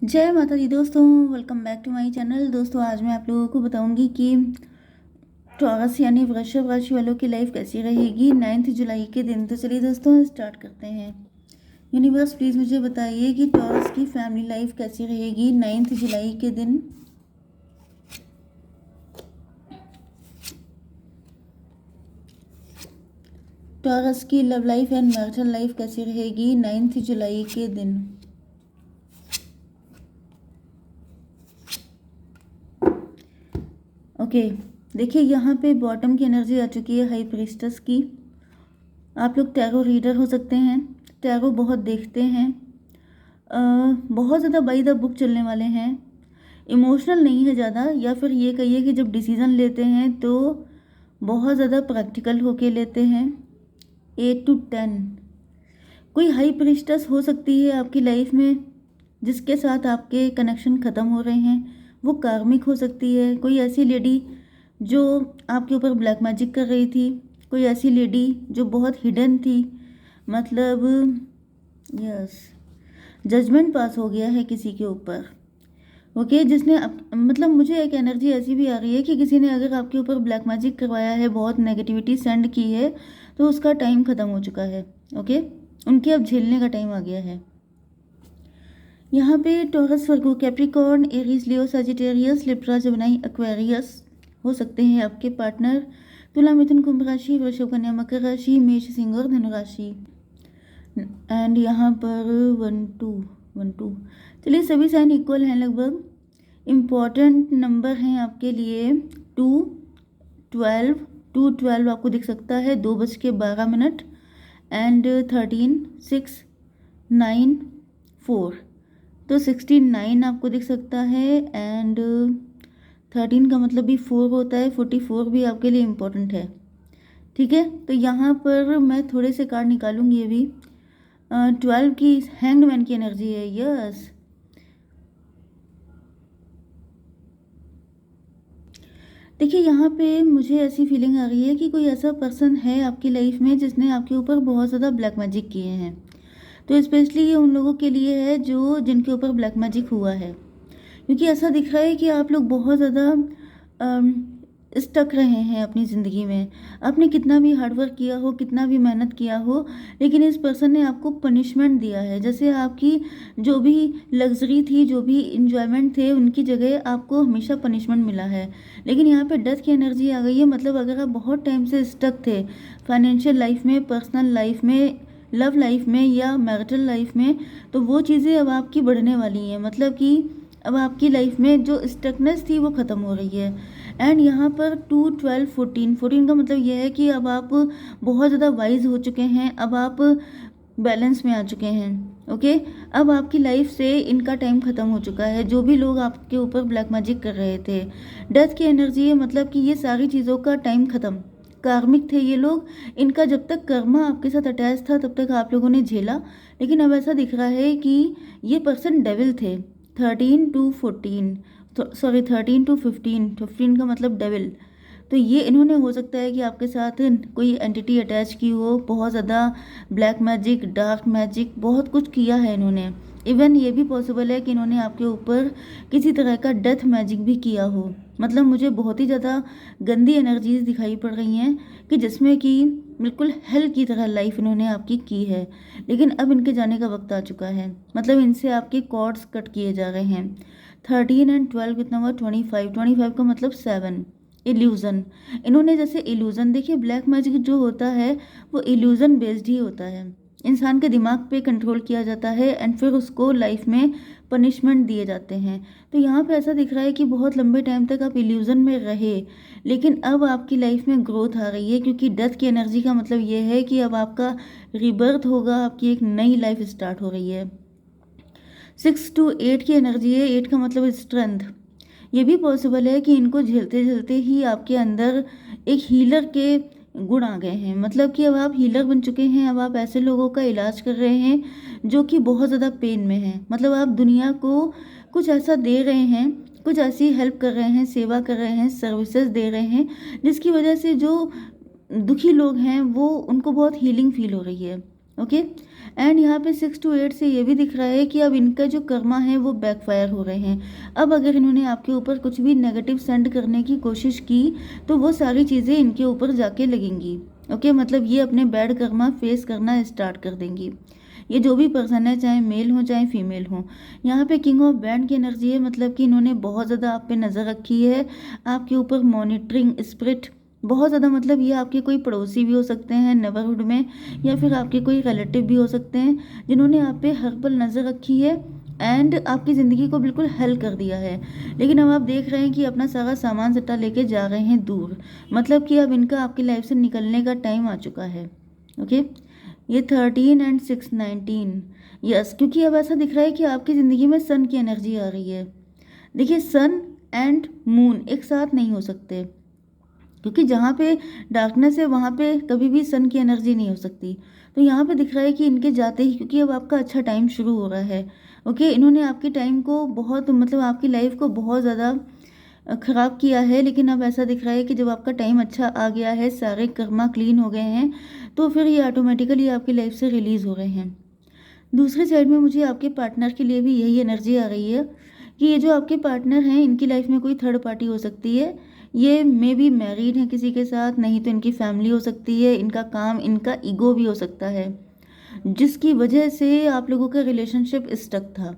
जय माता दी दोस्तों, welcome back to my channel. दोस्तों आज मैं आप लोगों को बताऊंगी कि टॉरस यानी वृषभ राशि वालों की लाइफ कैसी रहेगी 9 जुलाई के दिन। तो चलिए दोस्तों स्टार्ट करते हैं। यूनिवर्स प्लीज़ मुझे बताइए कि टॉरस की फैमिली लाइफ कैसी रहेगी 9 जुलाई के दिन। टॉरस की love life and marital life कैसी रहेगी 9 जुलाई के दिन। ओके देखिए यहाँ पे बॉटम की एनर्जी आ चुकी है हाई प्रीस्टस की। आप लोग टैरो रीडर हो सकते हैं, टैरो बहुत देखते हैं, बहुत ज़्यादा बाई द बुक चलने वाले हैं, इमोशनल नहीं है ज़्यादा, या फिर ये कहिए कि जब डिसीज़न लेते हैं तो बहुत ज़्यादा प्रैक्टिकल होके लेते हैं। 8 to 10 कोई हाई प्रीस्टस हो सकती है आपकी लाइफ में जिसके साथ आपके कनेक्शन ख़त्म हो रहे हैं, वो कार्मिक हो सकती है। कोई ऐसी लेडी जो आपके ऊपर ब्लैक मैजिक कर रही थी, कोई ऐसी लेडी जो बहुत हिडन थी, मतलब यस जजमेंट पास हो गया है किसी के ऊपर। ओके जिसने मतलब मुझे एक एनर्जी ऐसी भी आ रही है कि किसी ने अगर आपके ऊपर ब्लैक मैजिक करवाया है, बहुत नेगेटिविटी सेंड की है, तो उसका टाइम ख़त्म हो चुका है। ओके उनके अब झेलने का टाइम आ गया है। यहाँ पे टॉरस, वर्गो, कैप्रिकॉर्न, एरीज, लियो, सजिटेरियस, लिब्रा, जेमिनी, एक्वेरियस हो सकते हैं आपके पार्टनर। तुला, मिथुन, कुंभ राशि, वृषभ, कन्या, मकर राशि, मेष, सिंह और धनु राशि। एंड यहाँ पर 1 2 चलिए सभी साइन इक्वल हैं लगभग। इम्पॉर्टेंट नंबर हैं आपके लिए 2 12। 2 12 आपको दिख सकता है 2:12 एंड 13 6 9 4। तो 69 आपको दिख सकता है एंड 13 का मतलब भी 4 होता है। 44 भी आपके लिए इम्पोर्टेंट है। ठीक है तो यहाँ पर मैं थोड़े से कार्ड निकालूंगी अभी। 12 की हैंगमैन की एनर्जी है। यस देखिए यहाँ पे मुझे ऐसी फीलिंग आ रही है कि कोई ऐसा पर्सन है आपकी लाइफ में जिसने आपके ऊपर बहुत ज़्यादा ब्लैक मैजिक किए हैं। तो स्पेशली ये उन लोगों के लिए है जो जिनके ऊपर ब्लैक मैजिक हुआ है, क्योंकि ऐसा दिख रहा है कि आप लोग बहुत ज़्यादा स्टक रहे हैं अपनी ज़िंदगी में। आपने कितना भी हार्डवर्क किया हो, कितना भी मेहनत किया हो, लेकिन इस पर्सन ने आपको पनिशमेंट दिया है। जैसे आपकी जो भी लग्जरी थी, जो भी इंजॉयमेंट थे, उनकी जगह आपको हमेशा पनिशमेंट मिला है। लेकिन यहाँ पे डेथ की एनर्जी आ गई है। मतलब अगर आप बहुत टाइम से स्टक थे फाइनेंशियल लाइफ में, पर्सनल लाइफ में, लव लाइफ में या मैरिटल लाइफ में, तो वो चीज़ें अब आपकी बढ़ने वाली हैं। मतलब कि अब आपकी लाइफ में जो स्टकनेस थी वो ख़त्म हो रही है। एंड यहाँ पर 2 12 14 का मतलब ये है कि अब आप बहुत ज़्यादा वाइज हो चुके हैं, अब आप बैलेंस में आ चुके हैं। ओके अब आपकी लाइफ से इनका टाइम ख़त्म हो चुका है। जो भी लोग आपके ऊपर ब्लैक मैजिक कर रहे थे, डेथ की एनर्जी है, मतलब कि ये सारी चीज़ों का टाइम ख़त्म। कार्मिक थे ये लोग, इनका जब तक कर्मा आपके साथ अटैच था तब तक आप लोगों ने झेला। लेकिन अब ऐसा दिख रहा है कि ये पर्सन डेविल थे। 13 to 14 सॉरी 13 to 15 का मतलब डेविल। तो ये इन्होंने हो सकता है कि आपके साथ कोई एंटिटी अटैच की हो, बहुत ज़्यादा ब्लैक मैजिक, डार्क मैजिक, बहुत कुछ किया है इन्होंने। इवन ये भी पॉसिबल है कि इन्होंने आपके ऊपर किसी तरह का डेथ मैजिक भी किया हो। मतलब मुझे बहुत ही ज़्यादा गंदी एनर्जीज दिखाई पड़ रही हैं कि जिसमें कि बिल्कुल हेल की तरह लाइफ इन्होंने आपकी की है। लेकिन अब इनके जाने का वक्त आ चुका है। मतलब इनसे आपके कॉर्ड्स कट किए जा रहे हैं। 13 एंड 12 कितना हुआ 25। 25 का मतलब 7। इल्यूज़न, इन्होंने जैसे इल्यूज़न, देखिए ब्लैक मैजिक जो होता है वो इल्यूज़न बेस्ड ही होता है। इंसान के दिमाग पे कंट्रोल किया जाता है एंड फिर उसको लाइफ में पनिशमेंट दिए जाते हैं। तो यहाँ पे ऐसा दिख रहा है कि बहुत लंबे टाइम तक आप इल्यूज़न में रहे, लेकिन अब आपकी लाइफ में ग्रोथ आ रही है। क्योंकि डेथ की एनर्जी का मतलब ये है कि अब आपका रिबर्थ होगा, आपकी एक नई लाइफ स्टार्ट हो रही है। 6 to 8 की एनर्जी है। 8 का मतलब स्ट्रेंथ। ये भी पॉसिबल है कि इनको झेलते झेलते ही आपके अंदर एक हीलर के गुण आ गए हैं। मतलब कि अब आप हीलर बन चुके हैं। अब आप ऐसे लोगों का इलाज कर रहे हैं जो कि बहुत ज़्यादा पेन में हैं। मतलब आप दुनिया को कुछ ऐसा दे रहे हैं, कुछ ऐसी हेल्प कर रहे हैं, सेवा कर रहे हैं, सर्विसेज दे रहे हैं, जिसकी वजह से जो दुखी लोग हैं वो उनको बहुत हीलिंग फील हो रही है। ओके। एंड यहाँ पे 6 to 8 से ये भी दिख रहा है कि अब इनका जो कर्मा है वो बैकफायर हो रहे हैं। अब अगर इन्होंने आपके ऊपर कुछ भी नेगेटिव सेंड करने की कोशिश की तो वो सारी चीज़ें इनके ऊपर जाके लगेंगी। ओके, मतलब ये अपने बैड कर्मा फेस करना स्टार्ट कर देंगी। ये जो भी पर्सन है, चाहे मेल हो चाहे फीमेल हो। यहाँ पे किंग ऑफ बैंड की एनर्जी है, मतलब कि इन्होंने बहुत ज़्यादा आप पे नज़र रखी है, आपके ऊपर मॉनिटरिंग स्पिरिट बहुत ज़्यादा, मतलब ये आपके कोई पड़ोसी भी हो सकते हैं नेबरहुड में, या फिर आपके कोई रिलेटिव भी हो सकते हैं जिन्होंने आप पे हर पल नज़र रखी है एंड आपकी ज़िंदगी को बिल्कुल हल कर दिया है। लेकिन अब आप देख रहे हैं कि अपना सारा सामान सट्टा लेके जा रहे हैं दूर, मतलब कि अब इनका आपकी लाइफ से निकलने का टाइम आ चुका है। ओके, ये 13 एंड 6 19, यस, क्योंकि अब ऐसा दिख रहा है कि आपकी ज़िंदगी में सन की एनर्जी आ रही है। देखिए, सन एंड मून एक साथ नहीं हो सकते, क्योंकि जहाँ पे डार्कनेस है वहाँ पे कभी भी सन की एनर्जी नहीं हो सकती। तो यहाँ पे दिख रहा है कि इनके जाते ही, क्योंकि अब आपका अच्छा टाइम शुरू हो रहा है। ओके, इन्होंने आपके टाइम को बहुत, मतलब आपकी लाइफ को बहुत ज़्यादा ख़राब किया है, लेकिन अब ऐसा दिख रहा है कि जब आपका टाइम अच्छा आ गया है, सारे कर्मा क्लीन हो गए हैं, तो फिर ये ऑटोमेटिकली आपकी लाइफ से रिलीज़ हो रहे हैं। दूसरी साइड में मुझे आपके पार्टनर के लिए भी यही एनर्जी आ रही है कि ये जो आपके पार्टनर हैं, इनकी लाइफ में कोई थर्ड पार्टी हो सकती है। ये मे बी मैरिड है किसी के साथ, नहीं तो इनकी फैमिली हो सकती है, इनका काम, इनका ईगो भी हो सकता है, जिसकी वजह से आप लोगों का रिलेशनशिप स्टक था।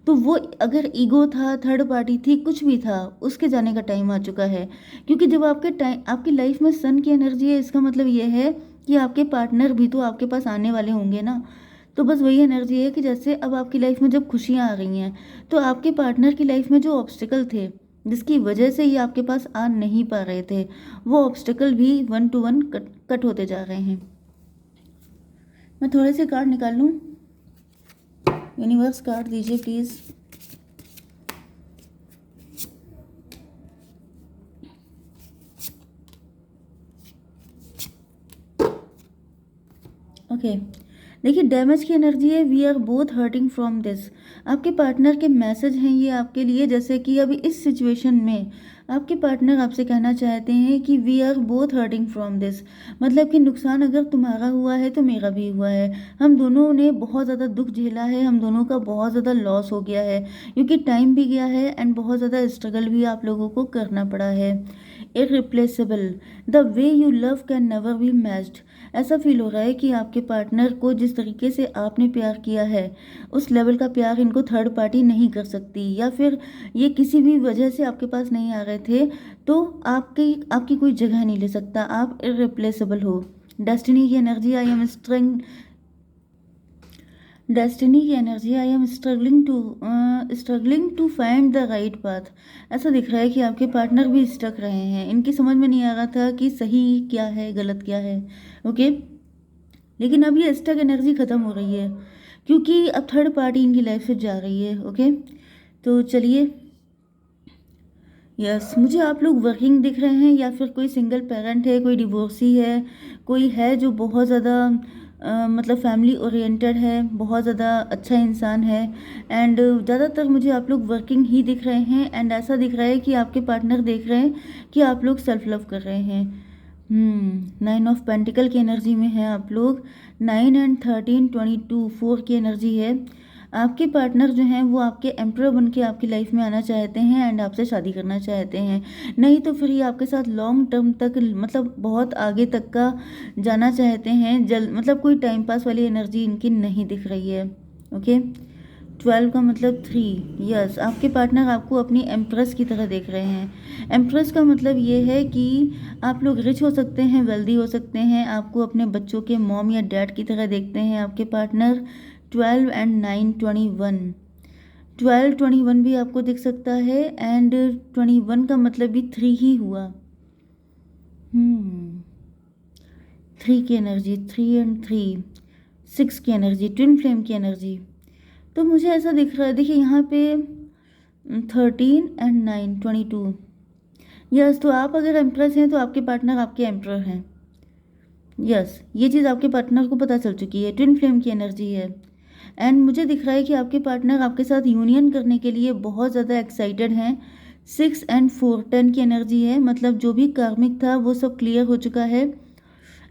तो वो अगर ईगो था, थर्ड पार्टी थी, कुछ भी था, उसके जाने का टाइम आ चुका है। क्योंकि जब आपकी लाइफ में सन की एनर्जी है, इसका मतलब ये है कि आपके पार्टनर भी तो आपके पास आने वाले होंगे ना। तो बस वही एनर्जी है कि जैसे अब आपकी लाइफ में जब खुशियाँ आ रही हैं, तो आपके पार्टनर की लाइफ में जो ऑब्स्टिकल थे, जिसकी वजह से ये आपके पास आ नहीं पा रहे थे, वो ऑब्स्टिकल भी 1 to 1 कट होते जा रहे हैं। मैं थोड़े से कार्ड निकाल लूँ? यूनिवर्स कार्ड दीजिए प्लीज़। ओके, देखिए, डैमेज की एनर्जी है, we are both hurting from this. आपके पार्टनर के मैसेज हैं ये आपके लिए, जैसे कि अभी इस सिचुएशन में आपके पार्टनर आपसे कहना चाहते हैं कि we are both hurting from this, मतलब कि नुकसान अगर तुम्हारा हुआ है तो मेरा भी हुआ है, हम दोनों ने बहुत ज़्यादा दुख झेला है, हम दोनों का बहुत ज़्यादा लॉस हो गया है, क्योंकि टाइम भी गया है एंड बहुत ज़्यादा स्ट्रगल भी आप लोगों को करना पड़ा है। Irreplaceable, the way you love can never be matched. ऐसा फील हो रहा है कि आपके पार्टनर को जिस तरीके से आपने प्यार किया है, उस लेवल का प्यार इनको थर्ड पार्टी नहीं कर सकती, या फिर ये किसी भी वजह से आपके पास नहीं आ रहे थे, तो आपकी आपकी कोई जगह नहीं ले सकता, आप इररिप्लेसेबल हो। डेस्टिनी की energy, I am struggling, destiny की energy, I am struggling to find the right path. ऐसा दिख रहा है कि आपके पार्टनर भी स्टक रहे हैं, इनकी समझ में नहीं आ रहा था कि सही क्या है गलत क्या है। ओके, लेकिन अब ये स्टक एनर्जी ख़त्म हो रही है, क्योंकि अब थर्ड पार्टी इनकी लाइफ से जा रही है। ओके, तो चलिए, यस, मुझे आप लोग वर्किंग दिख रहे हैं, या फिर कोई सिंगल पेरेंट है, कोई डिवोर्सी है, कोई है जो बहुत ज़्यादा मतलब फैमिली ओरिएंटेड है, बहुत ज़्यादा अच्छा इंसान है, एंड ज़्यादातर मुझे आप लोग वर्किंग ही दिख रहे हैं। एंड ऐसा दिख रहा है कि आपके पार्टनर देख रहे हैं कि आप लोग सेल्फ लव कर रहे हैं। 9 ऑफ पेंटिकल की एनर्जी में है आप लोग, 9 and 13 22 4 की एनर्जी है। आपके पार्टनर जो हैं वो आपके एम्परर बन के आपकी लाइफ में आना चाहते हैं एंड आपसे शादी करना चाहते हैं, नहीं तो फिर ये आपके साथ लॉन्ग टर्म तक, मतलब बहुत आगे तक का जाना चाहते हैं। मतलब कोई टाइम पास वाली एनर्जी इनकी नहीं दिख रही है। ओके, 12 का मतलब 3, यस, आपके पार्टनर आपको अपनी एम्प्रेस की तरह देख रहे हैं। एम्प्रेस का मतलब ये है कि आप लोग रिच हो सकते हैं, वेल्दी हो सकते हैं, आपको अपने बच्चों के मॉम या डैड की तरह देखते हैं आपके पार्टनर। 12 and 9 21, 12 21 भी आपको दिख सकता है, एंड 21 का मतलब भी 3 ही हुआ। 3 की एनर्जी, 3 and 3, 6 की एनर्जी, ट्विन फ्लेम की एनर्जी। तो मुझे ऐसा दिख रहा है, देखिए यहाँ पे 13 and 9 22, यस, तो आप अगर एम्प्रेस हैं तो आपके पार्टनर आपके एम्प्रर हैं। यस, ये चीज़ आपके पार्टनर को पता चल चुकी है, ट्विन फ्लेम की एनर्जी है। एंड मुझे दिख रहा है कि आपके पार्टनर आपके साथ यूनियन करने के लिए बहुत ज़्यादा एक्साइटेड हैं। 6 and 4 10 की एनर्जी है, मतलब जो भी कार्मिक था वो सब क्लियर हो चुका है।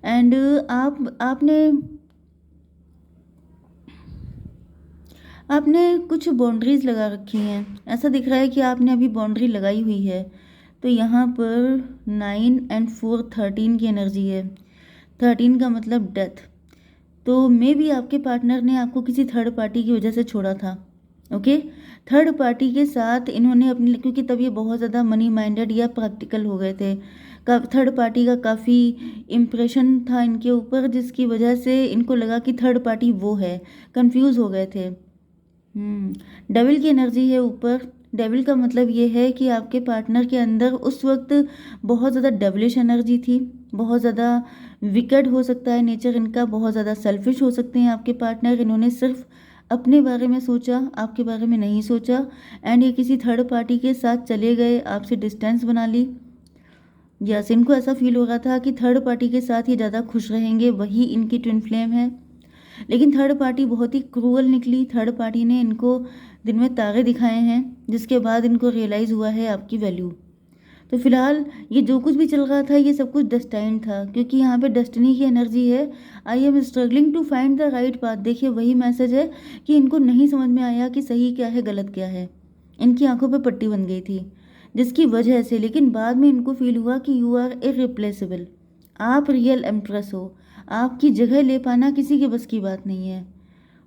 एंड आपने आपने कुछ बाउंड्रीज़ लगा रखी हैं, ऐसा दिख रहा है कि आपने अभी बाउंड्री लगाई हुई है। तो यहाँ पर 9 एंड 4 13 की एनर्जी है। 13 का मतलब डेथ। तो मे बी आपके पार्टनर ने आपको किसी थर्ड पार्टी की वजह से छोड़ा था। ओके, थर्ड पार्टी के साथ इन्होंने अपने, क्योंकि तब ये बहुत ज़्यादा मनी माइंडेड या प्रैक्टिकल हो गए थे, थर्ड पार्टी का काफ़ी इम्प्रेशन था इनके ऊपर, जिसकी वजह से इनको लगा कि थर्ड पार्टी वो है, कंफ्यूज हो गए थे। डेविल की एनर्जी है ऊपर। डेविल का मतलब ये है कि आपके पार्टनर के अंदर उस वक्त बहुत ज़्यादा डेविलिश एनर्जी थी, बहुत ज़्यादा विकेड हो सकता है नेचर इनका, बहुत ज़्यादा सेल्फिश हो सकते हैं आपके पार्टनर। इन्होंने सिर्फ अपने बारे में सोचा, आपके बारे में नहीं सोचा, एंड ये किसी थर्ड पार्टी के साथ चले गए, आपसे डिस्टेंस बना ली। यस, इनको ऐसा फील हो रहा था कि थर्ड पार्टी के साथ ये ज़्यादा खुश रहेंगे, वही इनकी ट्विन फ्लेम है। लेकिन थर्ड पार्टी बहुत ही क्रूअल निकली। थर्ड पार्टी ने इनको दिन में तारे दिखाए हैं, जिसके बाद इनको रियलाइज़ हुआ है आपकी वैल्यू। तो फिलहाल ये जो कुछ भी चल रहा था ये सब कुछ डेस्टाइन्ड था, क्योंकि यहाँ पे डेस्टिनी की एनर्जी है। I am struggling to find the right path. देखिए वही मैसेज है कि इनको नहीं समझ में आया कि सही क्या है गलत क्या है। इनकी आंखों पे पट्टी बन गई थी जिसकी वजह से, लेकिन बाद में इनको फील हुआ कि यू आर इरिप्लेसेबल, आप रियल एम्प्रेस हो, आपकी जगह ले पाना किसी के बस की बात नहीं है।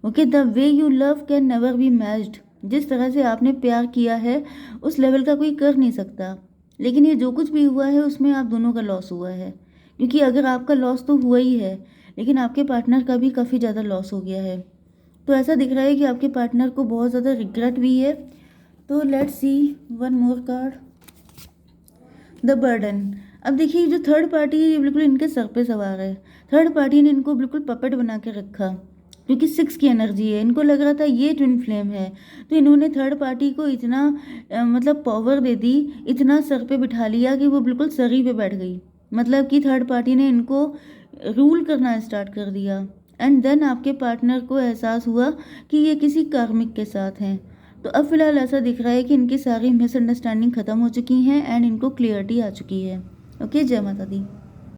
Okay, the way you love can never be matched. जिस तरह से आपने प्यार किया है उस लेवल का कोई कर नहीं सकता। लेकिन ये जो कुछ भी हुआ है उसमें आप दोनों का लॉस हुआ है, क्योंकि अगर आपका लॉस तो हुआ ही है, लेकिन आपके पार्टनर का भी काफ़ी ज़्यादा लॉस हो गया है। तो ऐसा दिख रहा है कि आपके पार्टनर को बहुत ज़्यादा रिग्रेट भी है। तो let's see one more card, the burden. अब देखिए जो थर्ड पार्टी है ये बिल्कुल इनके सर पे सवार है। थर्ड पार्टी ने इनको बिल्कुल पपेट बना के रखा, क्योंकि 6 की एनर्जी है। इनको लग रहा था ये ट्विन फ्लेम है, तो इन्होंने थर्ड पार्टी को इतना मतलब पावर दे दी, इतना सर पे बिठा लिया कि वो बिल्कुल सर ही पे बैठ गई। मतलब कि थर्ड पार्टी ने इनको रूल करना स्टार्ट कर दिया। एंड देन आपके पार्टनर को एहसास हुआ कि ये किसी कार्मिक के साथ हैं। तो अब फिलहाल ऐसा दिख रहा है कि इनकी सारी मिसअंडरस्टैंडिंग ख़त्म हो चुकी हैं एंड इनको क्लियरिटी आ चुकी है। ओके, जय माता दी।